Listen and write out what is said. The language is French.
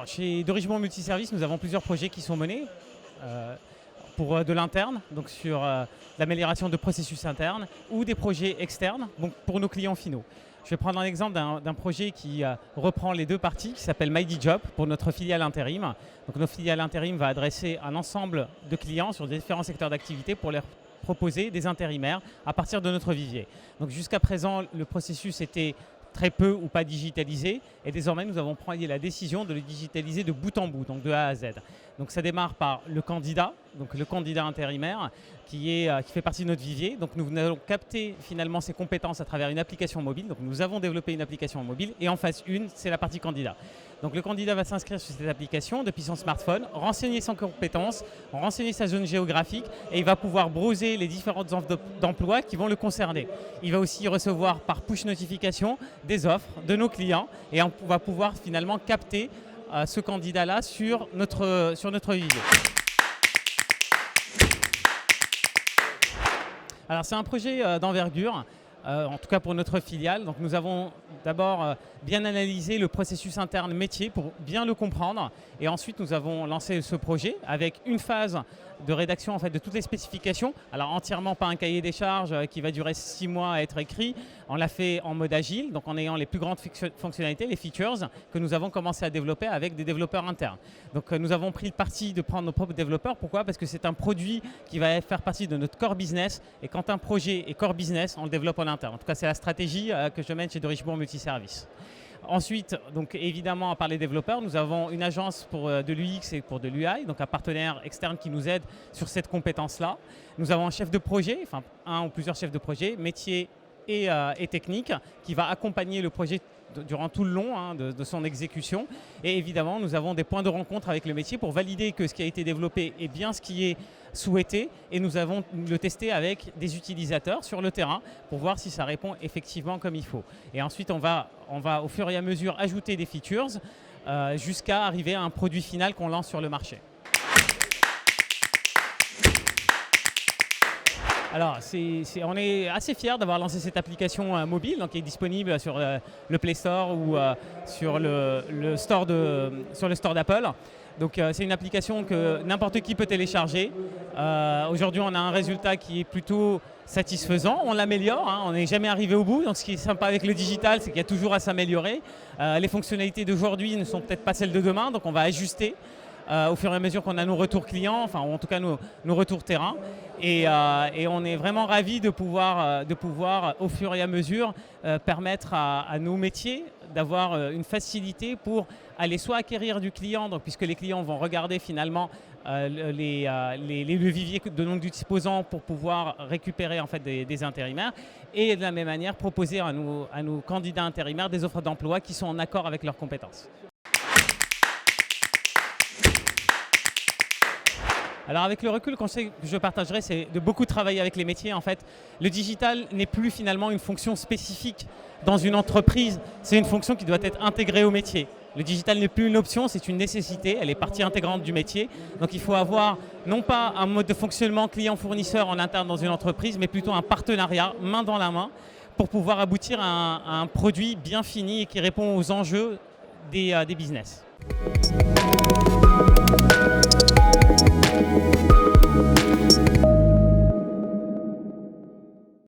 chez Derichebourg Multiservice, nous avons plusieurs projets qui sont menés pour de l'interne, donc sur l'amélioration de processus internes, ou des projets externes, donc pour nos clients finaux. Je vais prendre un exemple d'un projet qui reprend les deux parties, qui s'appelle MyDJob pour notre filiale intérim. Donc notre filiale intérim va adresser un ensemble de clients sur différents secteurs d'activité pour leur proposer des intérimaires à partir de notre vivier. Donc jusqu'à présent, le processus était très peu ou pas digitalisé, et désormais nous avons pris la décision de le digitaliser de bout en bout, donc de A à Z. Donc ça démarre par le candidat intérimaire qui fait partie de notre vivier. Donc nous allons capter finalement ses compétences à travers une application mobile. Donc nous avons développé une application mobile, et en phase 1, c'est la partie candidat. Donc le candidat va s'inscrire sur cette application depuis son smartphone, renseigner ses compétences, renseigner sa zone géographique, et il va pouvoir browser les différentes offres d'emploi qui vont le concerner. Il va aussi recevoir par push notification des offres de nos clients, et on va pouvoir finalement capter ce candidat-là sur notre vivier. Alors c'est un projet d'envergure, en tout cas pour notre filiale. Donc nous avons d'abord bien analysé le processus interne métier pour bien le comprendre, et ensuite nous avons lancé ce projet avec une phase de rédaction en fait, de toutes les spécifications. Alors entièrement pas un cahier des charges qui va durer 6 mois à être écrit. On l'a fait en mode agile, donc en ayant les plus grandes fonctionnalités, les features que nous avons commencé à développer avec des développeurs internes. Donc nous avons pris le parti de prendre nos propres développeurs. Pourquoi? Parce que c'est un produit qui va faire partie de notre core business, et quand un projet est core business, on le développe en interne. En tout cas, c'est la stratégie que je mène chez Derichebourg Multiservice. Ensuite, donc évidemment, à part les développeurs, nous avons une agence pour de l'UX et pour de l'UI, donc un partenaire externe qui nous aide sur cette compétence-là. Nous avons un chef de projet, enfin un ou plusieurs chefs de projet, métier et technique, qui va accompagner le projet durant tout le long de son exécution. Et évidemment, nous avons des points de rencontre avec le métier pour valider que ce qui a été développé est bien ce qui est souhaité, et nous avons le testé avec des utilisateurs sur le terrain pour voir si ça répond effectivement comme il faut. Et ensuite, on va au fur et à mesure ajouter des features jusqu'à arriver à un produit final qu'on lance sur le marché. Alors, on est assez fiers d'avoir lancé cette application mobile, donc qui est disponible sur le Play Store ou sur le store d'Apple. Donc c'est une application que n'importe qui peut télécharger. Aujourd'hui, on a un résultat qui est plutôt satisfaisant. On l'améliore, on n'est jamais arrivé au bout. Donc ce qui est sympa avec le digital, c'est qu'il y a toujours à s'améliorer. Les fonctionnalités d'aujourd'hui ne sont peut-être pas celles de demain, donc on va ajuster au fur et à mesure qu'on a nos retours clients, enfin en tout cas nos retours terrain. Et on est vraiment ravis de pouvoir au fur et à mesure permettre à nos métiers d'avoir une facilité pour aller soit acquérir du client, donc, puisque les clients vont regarder finalement le vivier de nombre d'exposants pour pouvoir récupérer en fait, des intérimaires, et de la même manière proposer à nos candidats intérimaires des offres d'emploi qui sont en accord avec leurs compétences. Alors avec le recul, le conseil que je partagerai, c'est de beaucoup travailler avec les métiers. En fait, le digital n'est plus finalement une fonction spécifique dans une entreprise, c'est une fonction qui doit être intégrée au métier. Le digital n'est plus une option, c'est une nécessité, elle est partie intégrante du métier. Donc il faut avoir non pas un mode de fonctionnement client-fournisseur en interne dans une entreprise, mais plutôt un partenariat main dans la main pour pouvoir aboutir à un produit bien fini et qui répond aux enjeux des business.